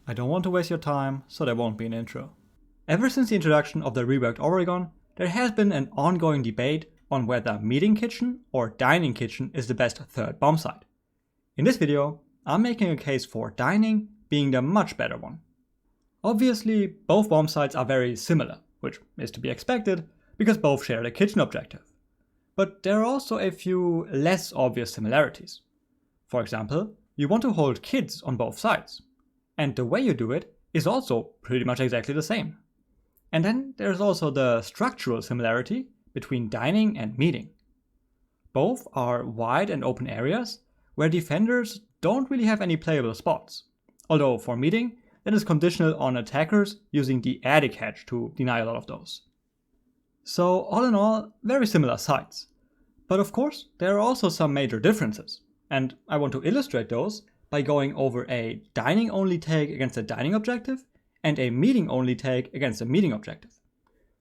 I don't want to waste your time, so there won't be an intro. Ever since the introduction of the reworked Oregon, there has been an ongoing debate on whether meeting kitchen or dining kitchen is the best third bomb site. In this video, I'm making a case for dining being the much better one. Obviously, both bomb sites are very similar, which is to be expected because both share the kitchen objective. But there are also a few less obvious similarities. For example, you want to hold kids on both sides, and the way you do it is also pretty much exactly the same. And then there's also the structural similarity between dining and meeting. Both are wide and open areas where defenders don't really have any playable spots, although for meeting, that is conditional on attackers using the attic hatch to deny a lot of those. So all in all, very similar sites. But of course, there are also some major differences, and I want to illustrate those by going over a dining-only take against a dining objective and a meeting-only take against a meeting objective.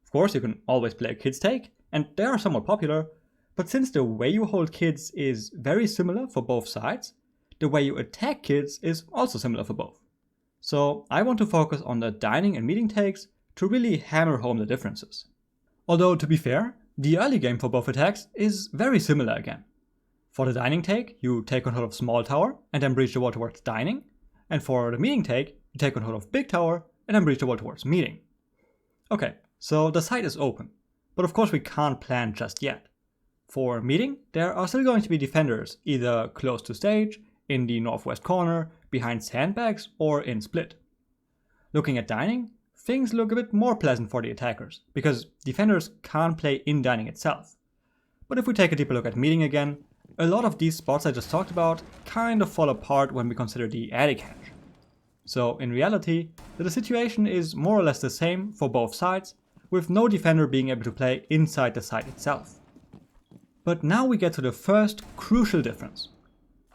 Of course, you can always play a kids take, and they are somewhat popular, but since the way you hold kids is very similar for both sides, the way you attack kids is also similar for both. So I want to focus on the dining and meeting takes to really hammer home the differences. Although to be fair, the early game for both attacks is very similar again. For the dining take, you take control of small tower and then breach the wall towards dining, and for the meeting take, you take control of big tower and then breach the wall towards meeting. Okay, so the site is open, but of course we can't plan just yet. For meeting, there are still going to be defenders either close to stage, in the northwest corner, behind sandbags, or in split. Looking at dining, things look a bit more pleasant for the attackers, because defenders can't play in dining itself. But if we take a deeper look at meeting again, a lot of these spots I just talked about kind of fall apart when we consider the attic hatch. So in reality, the situation is more or less the same for both sides, with no defender being able to play inside the site itself. But now we get to the first crucial difference.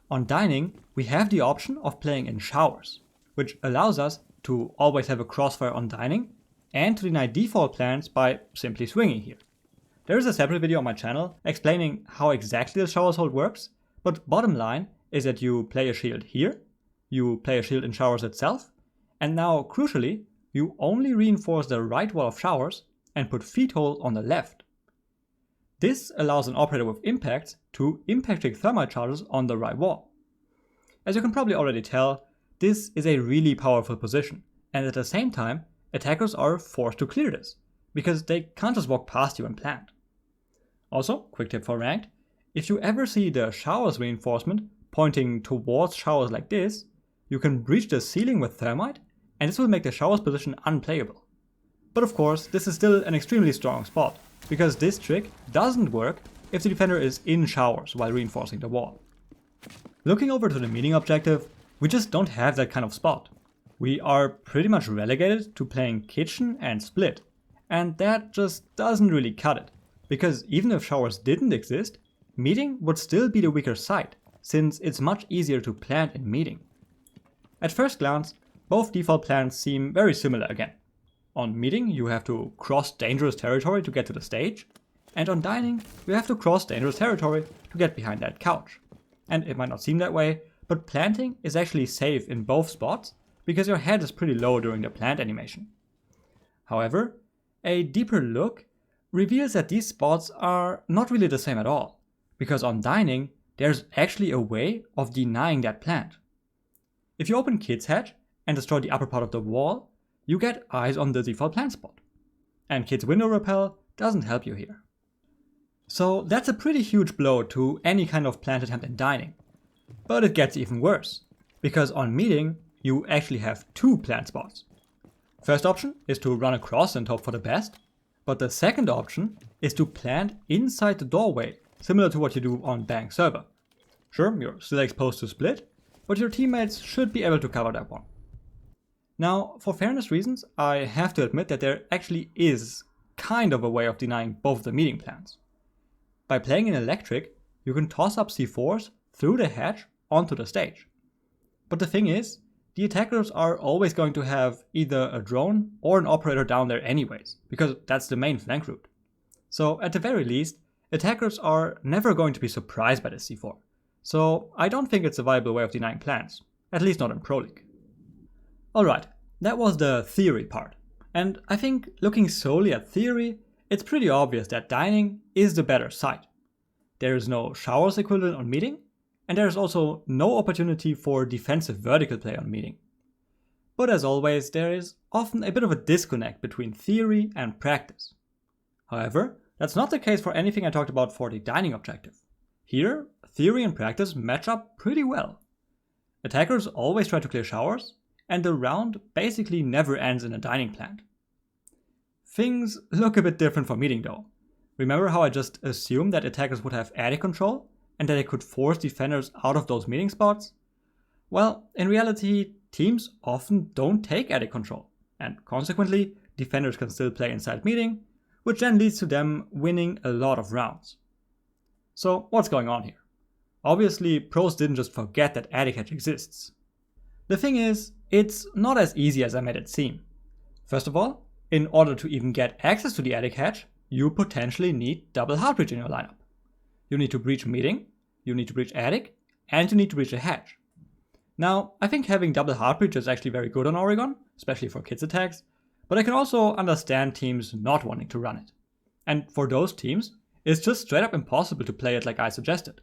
On dining, we have the option of playing in showers, which allows us to always have a crossfire on dining and to deny default plans by simply swinging here. There is a separate video on my channel explaining how exactly the showers hold works, but bottom line is that you play a shield here, you play a shield in showers itself, and now crucially, you only reinforce the right wall of showers and put feet hold on the left. This allows an operator with impacts to impacting thermite charges on the right wall. As you can probably already tell, this is a really powerful position, and at the same time, attackers are forced to clear this, because they can't just walk past you and plant. Also, quick tip for ranked, if you ever see the showers reinforcement pointing towards showers like this, you can breach the ceiling with thermite, and this will make the showers position unplayable. But of course, this is still an extremely strong spot, because this trick doesn't work if the defender is in showers while reinforcing the wall. Looking over to the meeting objective, we just don't have that kind of spot. We are pretty much relegated to playing kitchen and split, and that just doesn't really cut it, because even if showers didn't exist, meeting would still be the weaker side, since it's much easier to plant in meeting. At first glance, both default plans seem very similar again. On meeting, you have to cross dangerous territory to get to the stage, and on dining, you have to cross dangerous territory to get behind that couch. And it might not seem that way, but planting is actually safe in both spots because your head is pretty low during the plant animation. However, a deeper look reveals that these spots are not really the same at all, because on dining, there's actually a way of denying that plant. If you open Kids Hatch and destroy the upper part of the wall, you get eyes on the default plant spot. And Kids Window Repel doesn't help you here. So that's a pretty huge blow to any kind of plant attempt in dining. But it gets even worse, because on meeting, you actually have two plant spots. First option is to run across and hope for the best, but the second option is to plant inside the doorway, similar to what you do on Bank server. Sure, you're still exposed to split, but your teammates should be able to cover that one. Now, for fairness reasons, I have to admit that there actually is kind of a way of denying both the meeting plans. By playing in electric, you can toss up C4s through the hatch onto the stage. But the thing is, the attackers are always going to have either a drone or an operator down there anyways, because that's the main flank route. So at the very least, attackers are never going to be surprised by the C4. So I don't think it's a viable way of denying plans, at least not in Pro League. Alright, that was the theory part. And I think looking solely at theory, it's pretty obvious that dining is the better side. There is no showers equivalent on meeting, and there is also no opportunity for defensive vertical play on meeting. But as always, there is often a bit of a disconnect between theory and practice. However, that's not the case for anything I talked about for the dining objective. Here, theory and practice match up pretty well. Attackers always try to clear showers, and the round basically never ends in a dining plant. Things look a bit different for meeting though. Remember how I just assumed that attackers would have attic control, and that they could force defenders out of those meeting spots? Well, in reality, teams often don't take attic control, and consequently, defenders can still play inside meeting, which then leads to them winning a lot of rounds. So what's going on here? Obviously, pros didn't just forget that attic hedge exists. The thing is, it's not as easy as I made it seem. First of all, in order to even get access to the attic hedge, you potentially need double hard breach in your lineup. You need to breach meeting, you need to breach attic, and you need to breach a hedge. Now, I think having double hard breach is actually very good on Oregon, especially for kids attacks, but I can also understand teams not wanting to run it. And for those teams, it's just straight up impossible to play it like I suggested.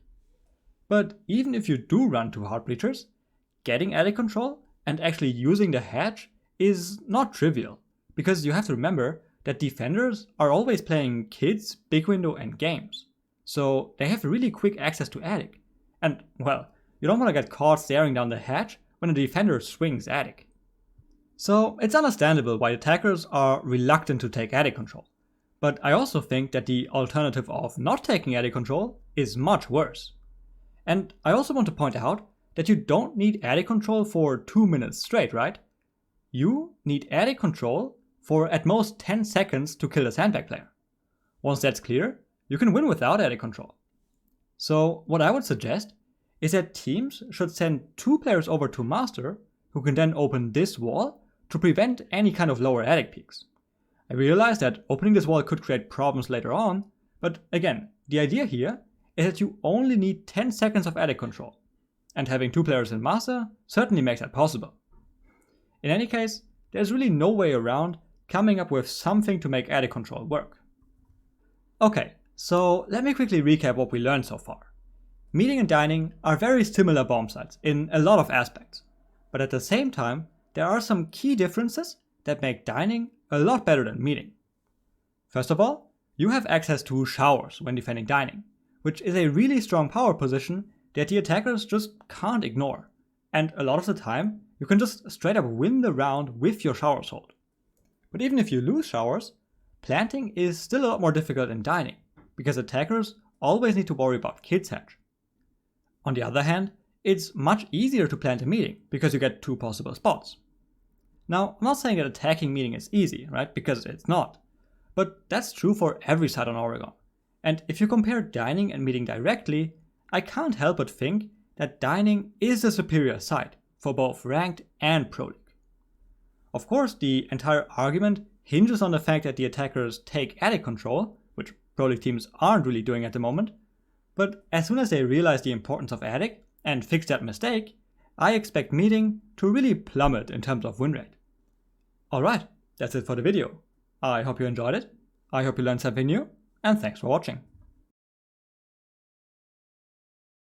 But even if you do run two hard breachers, getting attic control and actually using the hedge is not trivial, because you have to remember that defenders are always playing kids, big window, and games. So they have really quick access to attic. And, well, you don't want to get caught staring down the hedge when a defender swings attic. So it's understandable why attackers are reluctant to take attic control. But I also think that the alternative of not taking attic control is much worse. And I also want to point out that you don't need attic control for 2 minutes straight, right? You need attic control for at most 10 seconds to kill the sandbag player. Once that's clear, you can win without attic control. So what I would suggest is that teams should send 2 players over to master who can then open this wall to prevent any kind of lower attic peaks. I realize that opening this wall could create problems later on, but again, the idea here is that you only need 10 seconds of attic control, and having 2 players in master certainly makes that possible. In any case, there's really no way around coming up with something to make attic control work. Okay, so let me quickly recap what we learned so far. Meeting and dining are very similar bomb sites in a lot of aspects, but at the same time, there are some key differences that make dining a lot better than meeting. First of all, you have access to showers when defending dining, which is a really strong power position that the attackers just can't ignore, and a lot of the time, you can just straight up win the round with your showers hold. But even if you lose showers, planting is still a lot more difficult in dining, because attackers always need to worry about kids hedge. On the other hand, it's much easier to plant a meeting, because you get 2 possible spots. Now, I'm not saying that attacking meeting is easy, right, because it's not. But that's true for every side on Oregon. And if you compare dining and meeting directly, I can't help but think that dining is the superior side for both ranked and pro league. Of course, the entire argument hinges on the fact that the attackers take attic control, which pro league teams aren't really doing at the moment, but as soon as they realize the importance of attic and fix that mistake, I expect meeting to really plummet in terms of win rate. Alright, that's it for the video. I hope you enjoyed it, I hope you learned something new, and thanks for watching.